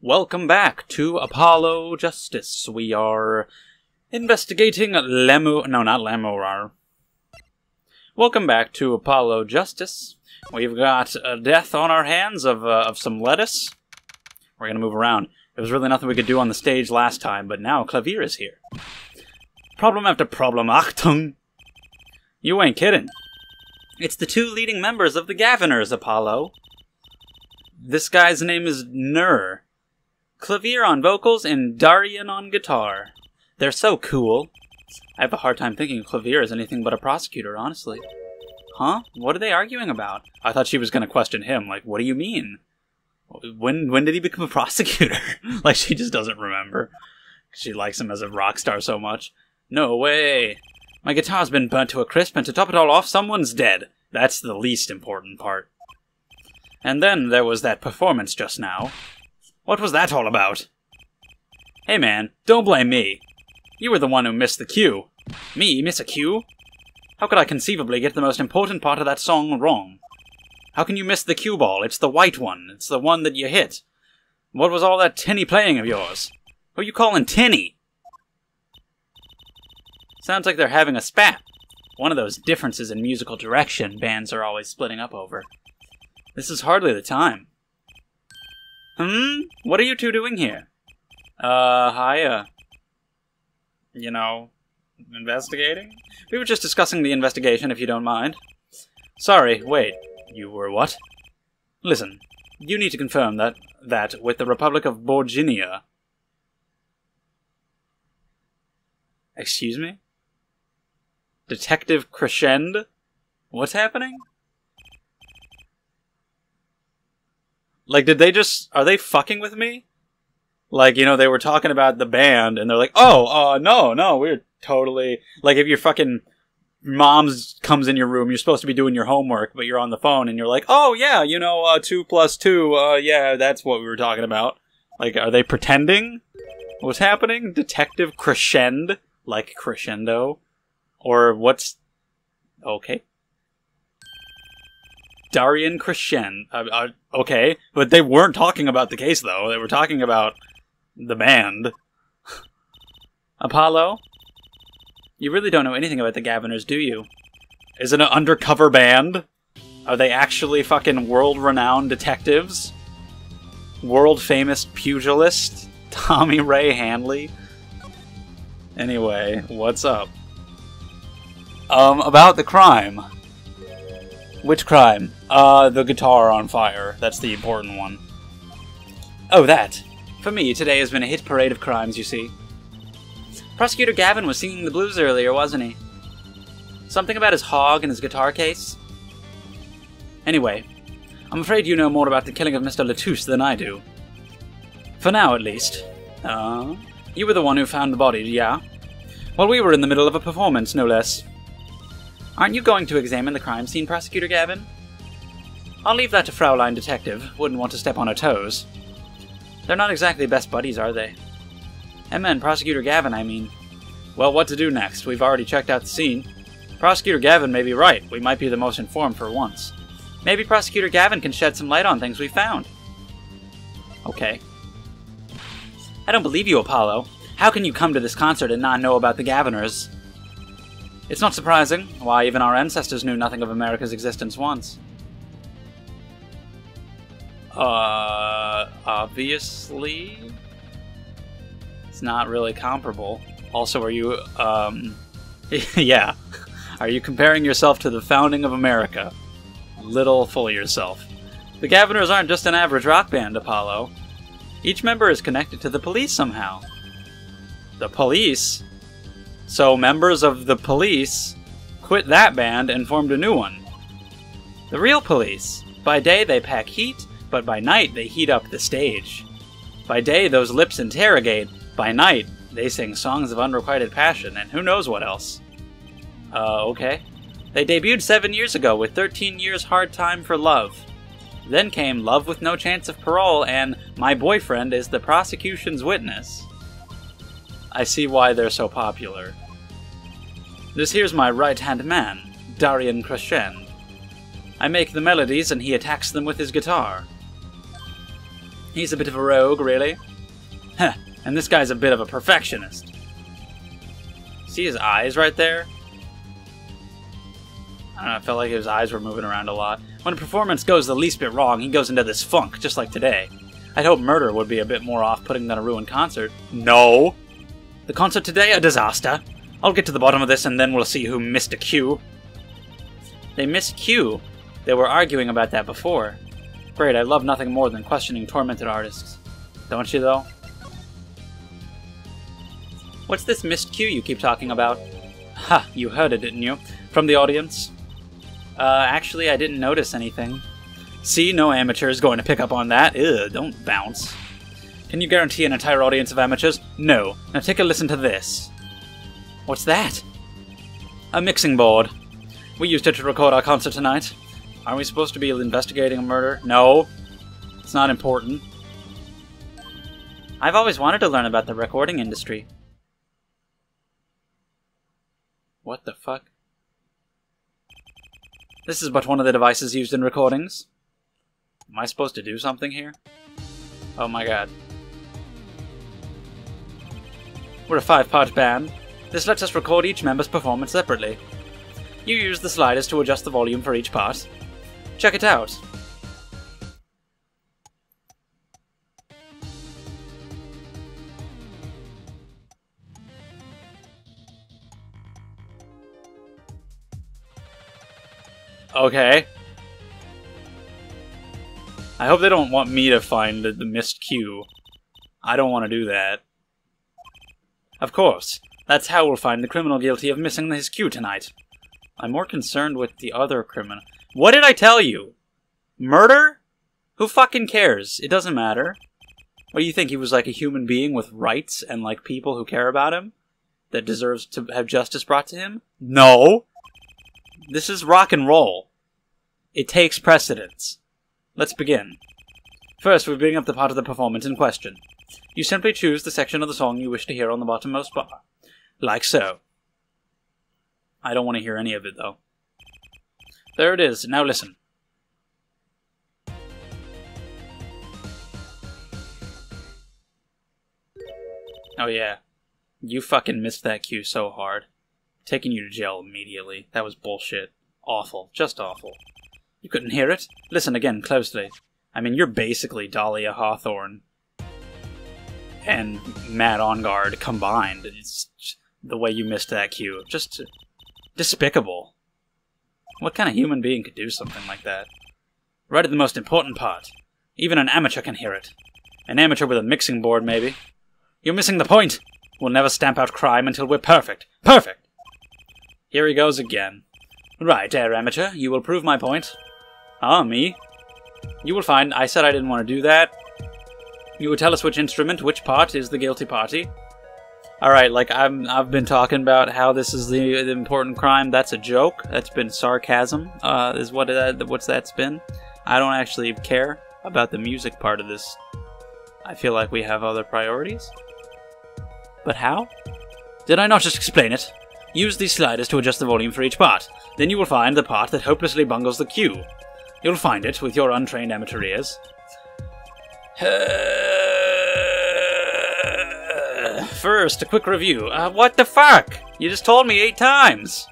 Welcome back to Apollo Justice. We are investigating Lemurar. Welcome back to Apollo Justice. We've got a death on our hands of some lettuce. We're gonna move around. There was really nothing we could do on the stage last time, but now Clavier is here. Problem after problem, Achtung! You ain't kidding. It's the two leading members of the Gaviners, Apollo. This guy's name is Nur. Clavier on vocals and Darian on guitar. They're so cool. I have a hard time thinking Clavier is anything but a prosecutor, honestly. Huh? What are they arguing about? I thought she was going to question him, like, what do you mean? When did he become a prosecutor? Like, she just doesn't remember. She likes him as a rock star so much. No way. My guitar's been burnt to a crisp, and to top it all off, someone's dead. That's the least important part. And then there was that performance just now. What was that all about? Hey man, don't blame me. You were the one who missed the cue. Me miss a cue? How could I conceivably get the most important part of that song wrong? How can you miss the cue ball? It's the white one. It's the one that you hit. What was all that tinny playing of yours? Who you calling tinny? Sounds like they're having a spat. One of those differences in musical direction bands are always splitting up over. This is hardly the time. What are you two doing here? Hi, you know, investigating? We were just discussing the investigation, if you don't mind. Sorry, wait, you were what? Listen, you need to confirm that with the Republic of Borginia. Excuse me? Detective Crescend? What's happening? Like, are they fucking with me? Like, you know, they were talking about the band, and they're like, no, we're totally... Like, if your fucking mom's comes in your room, you're supposed to be doing your homework, but you're on the phone, and you're like, oh, yeah, you know, 2 plus 2, yeah, that's what we were talking about. Like, are they pretending? What's happening? Detective Crescend? Like crescendo? Or what's... Okay. Darian Crescend. Okay, but they weren't talking about the case, though. They were talking about the band. Apollo? You really don't know anything about the Gaviners, do you? Is it an undercover band? Are they actually fucking world-renowned detectives? World-famous pugilist? Tommy Ray Hanley? Anyway, what's up? About the crime. Which crime? The guitar on fire. That's the important one. Oh, that. For me, today has been a hit parade of crimes, you see. Prosecutor Gavin was singing the blues earlier, wasn't he? Something about his hog and his guitar case? Anyway, I'm afraid you know more about the killing of Mr. Latouche than I do. For now, at least. You were the one who found the body, yeah? Well, we were in the middle of a performance, no less. Aren't you going to examine the crime scene, Prosecutor Gavin? I'll leave that to Fraulein Detective. Wouldn't want to step on her toes. They're not exactly best buddies, are they? Emma and Prosecutor Gavin, I mean. Well, what to do next? We've already checked out the scene. Prosecutor Gavin may be right. We might be the most informed for once. Maybe Prosecutor Gavin can shed some light on things we found. Okay. I don't believe you, Apollo. How can you come to this concert and not know about the Gaviners? It's not surprising. Why, even our ancestors knew nothing of America's existence once. Obviously? It's not really comparable. Also, are you, yeah. Are you comparing yourself to the founding of America? Little full of yourself. The Gaviners aren't just an average rock band, Apollo. Each member is connected to the police somehow. The police? So members of the police quit that band and formed a new one. The real police. By day they pack heat, but by night they heat up the stage. By day those lips interrogate, by night they sing songs of unrequited passion, and who knows what else. Okay. They debuted 7 years ago with 13 Years Hard Time for Love. Then came Love with No Chance of Parole and My Boyfriend is the Prosecution's Witness. I see why they're so popular. This here's my right-hand man, Darian Crescend. I make the melodies and he attacks them with his guitar. He's a bit of a rogue, really. Heh, and this guy's a bit of a perfectionist. See his eyes right there? I don't know, I felt like his eyes were moving around a lot. When a performance goes the least bit wrong, he goes into this funk, just like today. I'd hope Murder would be a bit more off-putting than a ruined concert. No! The concert today, a disaster. I'll get to the bottom of this and then we'll see who missed a cue. They missed cue. They were arguing about that before. Great, I love nothing more than questioning tormented artists. Don't you, though? What's this missed cue you keep talking about? Ha, you heard it, didn't you? From the audience? Actually, I didn't notice anything. See, no amateur is going to pick up on that. Ugh, don't bounce. Can you guarantee an entire audience of amateurs? No. Now take a listen to this. What's that? A mixing board. We used it to record our concert tonight. Are we supposed to be investigating a murder? No. It's not important. I've always wanted to learn about the recording industry. What the fuck? This is but one of the devices used in recordings. Am I supposed to do something here? Oh my god. We're a 5-part band. This lets us record each member's performance separately. You use the sliders to adjust the volume for each part. Check it out. Okay. I hope they don't want me to find the missed cue. I don't want to do that. Of course. That's how we'll find the criminal guilty of missing his cue tonight. I'm more concerned with the other criminal. What did I tell you? Murder? Who fucking cares? It doesn't matter. What do you think, he was like a human being with rights and like people who care about him? That deserves to have justice brought to him? No! This is rock and roll. It takes precedence. Let's begin. First, we bring up the part of the performance in question. You simply choose the section of the song you wish to hear on the bottommost bar. Like so. I don't want to hear any of it, though. There it is. Now listen. Oh yeah. You fucking missed that cue so hard. Taking you to jail immediately. That was bullshit. Awful. Just awful. You couldn't hear it? Listen again closely. I mean, you're basically Dahlia Hawthorne and Matt Engarde combined. It's the way you missed that cue. Just despicable. What kind of human being could do something like that? Right at the most important part. Even an amateur can hear it. An amateur with a mixing board, maybe. You're missing the point! We'll never stamp out crime until we're perfect. Perfect! Here he goes again. Right, amateur, you will prove my point. Ah, me? You will find I said I didn't want to do that. You would tell us which instrument, which part is the guilty party. Alright, like, I've been talking about how this is the important crime. That's a joke. That's been sarcasm, is what's that's been. I don't actually care about the music part of this. I feel like we have other priorities. But how? Did I not just explain it? Use these sliders to adjust the volume for each part. Then you will find the part that hopelessly bungles the cue. You'll find it with your untrained amateur ears. First, a quick review. What the fuck? You just told me 8 times!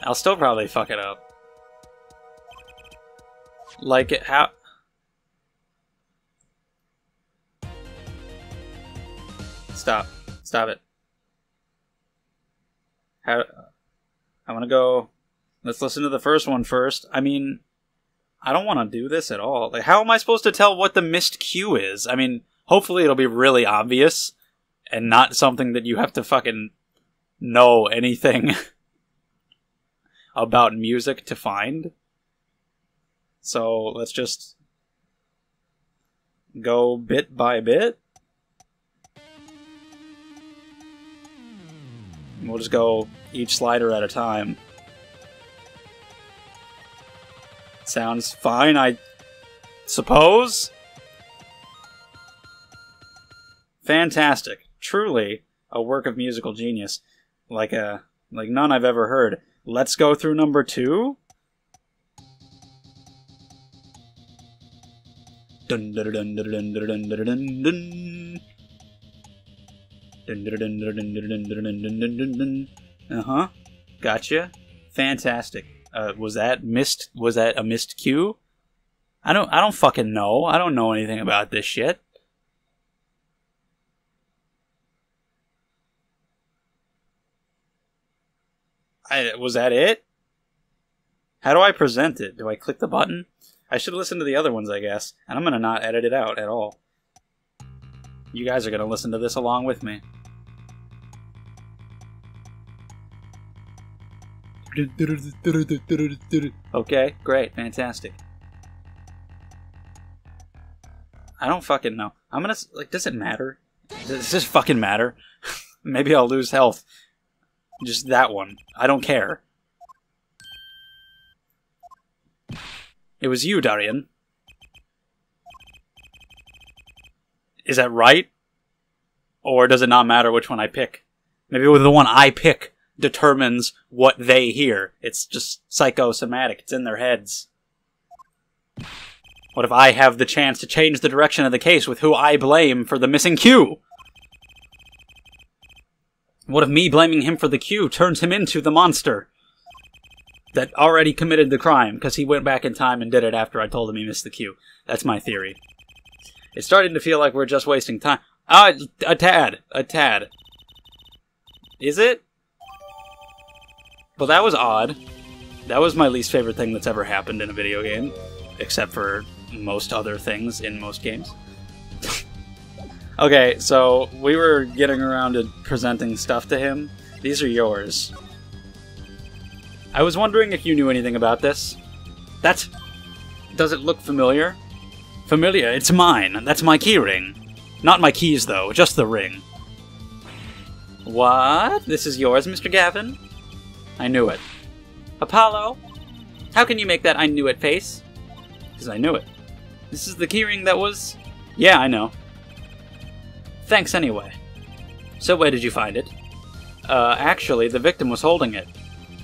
I'll still probably fuck it up. Like it, how... Stop. Stop it. How... I want to go... Let's listen to the first one first. I mean, I don't want to do this at all. Like, how am I supposed to tell what the missed cue is? I mean, hopefully it'll be really obvious and not something that you have to fucking know anything about music to find. So, let's just go bit by bit. We'll just go each slider at a time. Sounds fine, I suppose? Fantastic. Truly a work of musical genius. Like none I've ever heard. Let's go through number 2? Dun dun dun dun dun dun dun dun dun dun. Dun dun dun dun dun dun dun dun dun dun. Uh-huh. Gotcha. Fantastic. Was that missed? Was that a missed cue? I don't fucking know. I don't know anything about this shit. Was that it? How do I present it? Do I click the button? I should listen to the other ones, I guess. And I'm gonna not edit it out at all. You guys are gonna listen to this along with me. Okay, great, fantastic. I don't fucking know. I'm gonna, like, does it matter? Does this fucking matter? Maybe I'll lose health. Just that one. I don't care. It was you, Darian. Is that right? Or does it not matter which one I pick? Maybe the one I pick determines what they hear. It's just psychosomatic. It's in their heads. What if I have the chance to change the direction of the case with who I blame for the missing cue? What if me blaming him for the cue turns him into the monster that already committed the crime because he went back in time and did it after I told him he missed the cue? That's my theory. It's starting to feel like we're just wasting time. A tad. A tad. Is it? Well, that was odd. That was my least favorite thing that's ever happened in a video game. Except for most other things in most games. Okay, so we were getting around to presenting stuff to him. These are yours. I was wondering if you knew anything about this. Does it look familiar? Familiar, it's mine. That's my keyring. Not my keys, though, just the ring. What? This is yours, Mr. Gavin? I knew it. Apollo? How can you make that I knew it face? Because I knew it. This is the keyring that was... Yeah, I know. Thanks anyway. So where did you find it? Actually, the victim was holding it.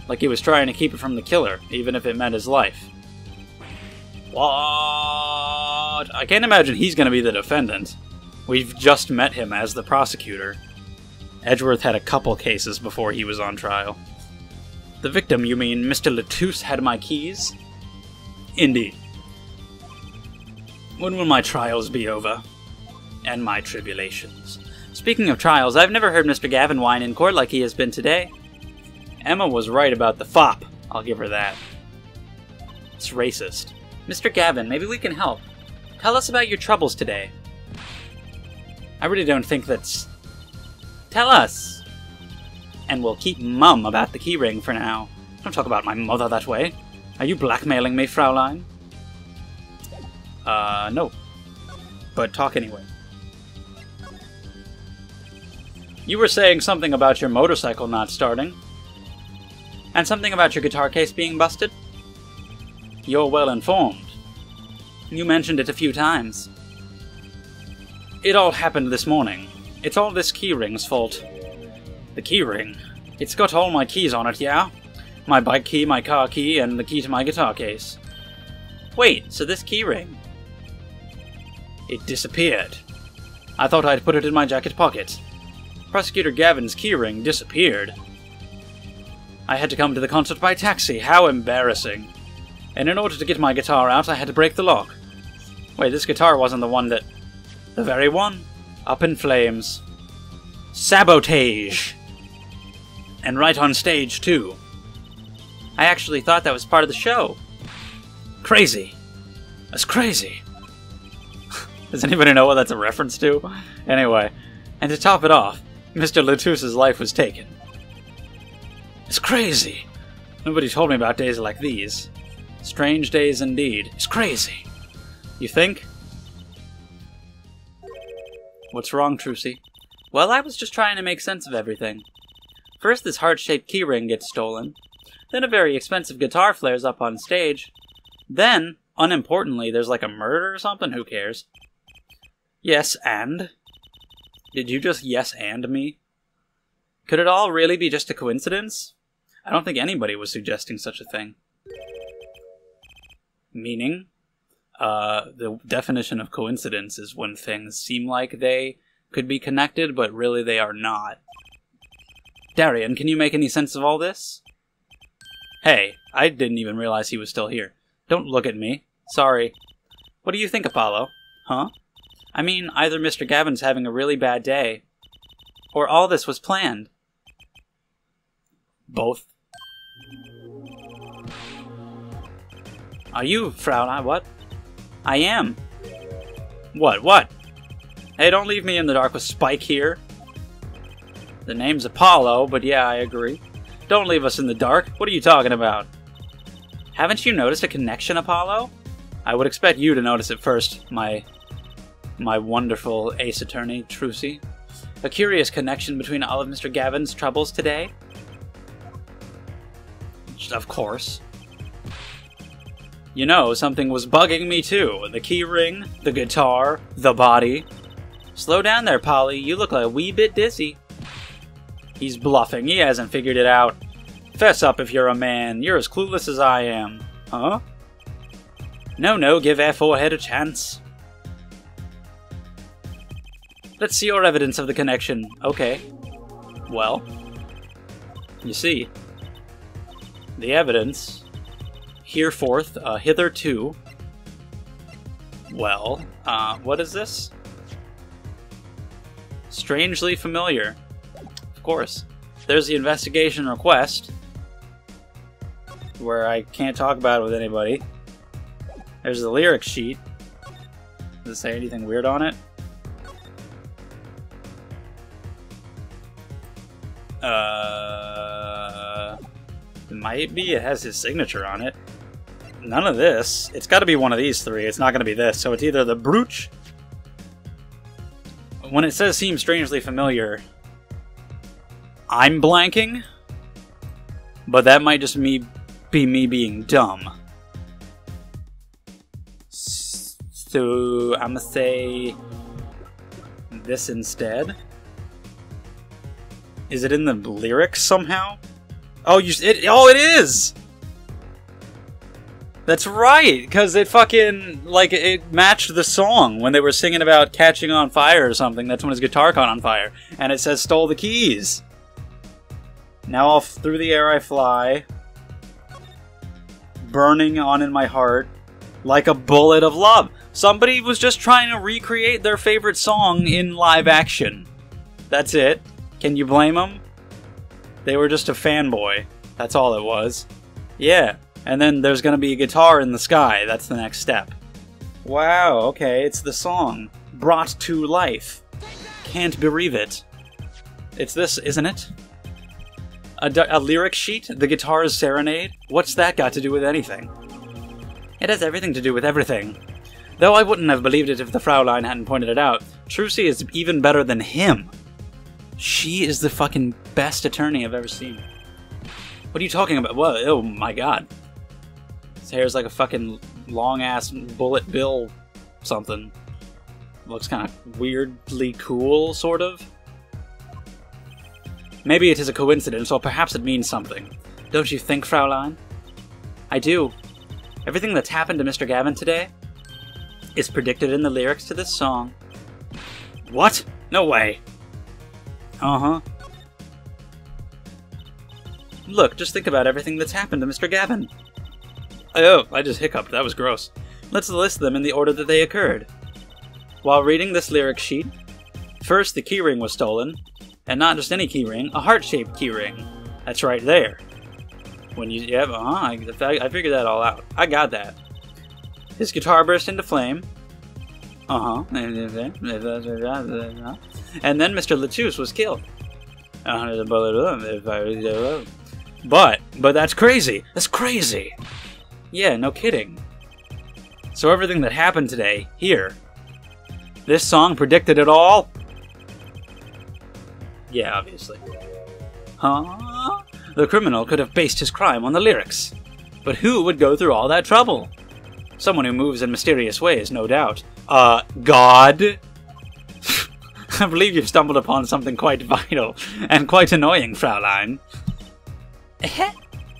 Like he was trying to keep it from the killer, even if it meant his life. What? I can't imagine he's going to be the defendant. We've just met him as the prosecutor. Edgeworth had a couple cases before he was on trial. The victim, you mean Mr. Latouche had my keys? Indeed. When will my trials be over? And my tribulations. Speaking of trials, I've never heard Mr. Gavin whine in court like he has been today. Emma was right about the fop. I'll give her that. It's racist. Mr. Gavin, maybe we can help. Tell us about your troubles today. I really don't think that's... Tell us! And we'll keep mum about the keyring for now. Don't talk about my mother that way. Are you blackmailing me, Fraulein? No. But talk anyway. You were saying something about your motorcycle not starting. And something about your guitar case being busted? You're well informed. You mentioned it a few times. It all happened this morning. It's all this keyring's fault. The keyring? It's got all my keys on it, yeah? My bike key, my car key, and the key to my guitar case. Wait, so this keyring? It disappeared. I thought I'd put it in my jacket pocket. Prosecutor Gavin's keyring disappeared. I had to come to the concert by taxi. How embarrassing. And in order to get my guitar out, I had to break the lock. Wait, this guitar wasn't the one that... The very one? Up in flames. Sabotage! And right on stage, too. I actually thought that was part of the show. Crazy. That's crazy. Does anybody know what that's a reference to? Anyway, and to top it off, Mr. Latouche's life was taken. It's crazy. Nobody told me about days like these. Strange days indeed. It's crazy. You think? What's wrong, Trucy? Well, I was just trying to make sense of everything. First, this heart-shaped keyring gets stolen. Then a very expensive guitar flares up on stage. Then, unimportantly, there's like a murder or something? Who cares? Yes, and? Did you just yes and me? Could it all really be just a coincidence? I don't think anybody was suggesting such a thing. Meaning? The definition of coincidence is when things seem like they could be connected, but really they are not. Darian, can you make any sense of all this? Hey, I didn't even realize he was still here. Don't look at me. Sorry. What do you think, Apollo? Huh? I mean, either Mr. Gavin's having a really bad day, or all this was planned. Both. Are you, Fraulein? What? I am. What? Hey, don't leave me in the dark with Spike here. The name's Apollo, but yeah, I agree. Don't leave us in the dark. What are you talking about? Haven't you noticed a connection, Apollo? I would expect you to notice it first, my wonderful ace attorney, Trucy. A curious connection between all of Mr. Gavin's troubles today? Of course. You know, something was bugging me too. The key ring, the guitar, the body. Slow down there, Polly. You look like a wee bit dizzy. He's bluffing. He hasn't figured it out. Fess up if you're a man. You're as clueless as I am. Huh? No, give our forehead a chance. Let's see your evidence of the connection. Okay. Well, you see, the evidence, hereforth, hitherto. Well, what is this? Strangely familiar. Of course. There's the investigation request, where I can't talk about it with anybody. There's the lyric sheet. Does it say anything weird on it? It might be. It has his signature on it. None of this. It's got to be one of these three. It's not going to be this. So it's either the brooch. When it says seems strangely familiar, I'm blanking. But that might just be me being dumb. So I'm going to say this instead. Is it in the lyrics somehow? Oh, it is! That's right, because it fucking, like, it matched the song when they were singing about catching on fire or something. That's when his guitar caught on fire. And it says, stole the keys. Now off through the air I fly, burning on in my heart, like a bullet of love. Somebody was just trying to recreate their favorite song in live action. That's it. Can you blame them? They were just a fanboy. That's all it was. Yeah. And then there's gonna be a guitar in the sky. That's the next step. Wow, okay, it's the song. Brought to life. Can't bereave it. It's this, isn't it? A lyric sheet? The guitar's serenade? What's that got to do with anything? It has everything to do with everything. Though I wouldn't have believed it if the Fraulein hadn't pointed it out. Trucy is even better than him. She is the fucking best attorney I've ever seen. What are you talking about? Whoa, oh my god. His hair's like a fucking long-ass bullet bill something. Looks kind of weirdly cool, sort of. Maybe it is a coincidence, or perhaps it means something. Don't you think, Fraulein? I do. Everything that's happened to Mr. Gavin today is predicted in the lyrics to this song. What? No way. Uh-huh. Look, just think about everything that's happened to Mr. Gavin. Oh, I just hiccuped. That was gross. Let's list them in the order that they occurred. While reading this lyric sheet, first the keyring was stolen, and not just any keyring, a heart-shaped keyring. That's right there. When you, yeah, I figured that all out. I got that. His guitar burst into flame. And then Mr. Latouche was killed. But that's crazy. That's crazy. Yeah, no kidding. So everything that happened today, here, this song predicted it all? Yeah, obviously. Huh? The criminal could have based his crime on the lyrics. But who would go through all that trouble? Someone who moves in mysterious ways, no doubt. God? I believe you've stumbled upon something quite vital and quite annoying, Fraulein.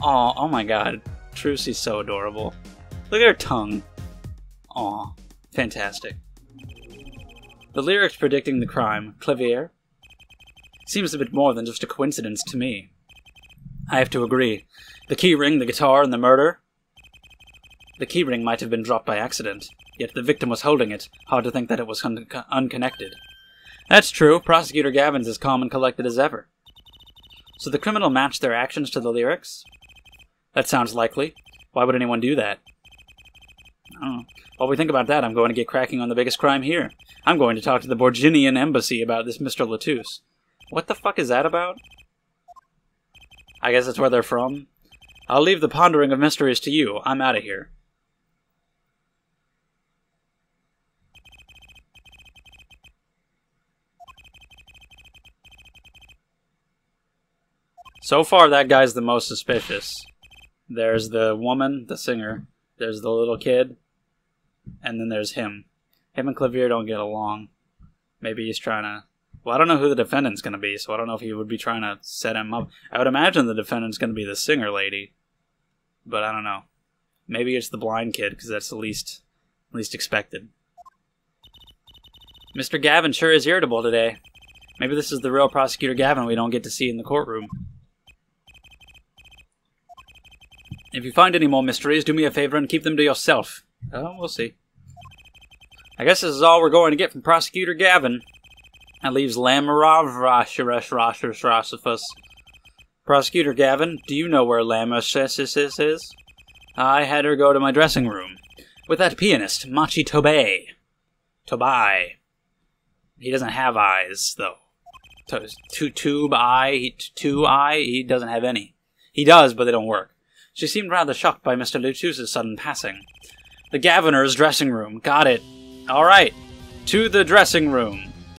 Oh my god. Trucy's so adorable. Look at her tongue. Aw, fantastic. The lyrics predicting the crime, Clavier? Seems a bit more than just a coincidence to me. I have to agree. The keyring, the guitar, and the murder? The keyring might have been dropped by accident, yet the victim was holding it. Hard to think that it was unconnected. That's true. Prosecutor Gavin's as calm and collected as ever. So the criminal matched their actions to the lyrics? That sounds likely. Why would anyone do that? Oh. While we think about that, I'm going to get cracking on the biggest crime here. I'm going to talk to the Borginian embassy about this Mr. Latouche. What the fuck is that about? I guess that's where they're from. I'll leave the pondering of mysteries to you. I'm out of here. So far, that guy's the most suspicious. There's the woman, the singer. There's the little kid. And then there's him. Him and Clavier don't get along. Maybe he's trying to... Well, I don't know who the defendant's going to be, so I don't know if he would be trying to set him up. I would imagine the defendant's going to be the singer lady. But I don't know. Maybe it's the blind kid, because that's the least expected. Mr. Gavin sure is irritable today. Maybe this is the real Prosecutor Gavin we don't get to see in the courtroom. If you find any more mysteries, do me a favor and keep them to yourself. Oh, we'll see. I guess this is all we're going to get from Prosecutor Gavin. That leaves Lamarov. Prosecutor Gavin, do you know where Lamarov is? I had her go to my dressing room. With that pianist, Machi Tobey. Tobai. He doesn't have eyes, though. Two eye, he doesn't have any. He does, but they don't work. She seemed rather shocked by Mr. Latouche's sudden passing. The Gaviner's dressing room. Got it. Alright. To the dressing room.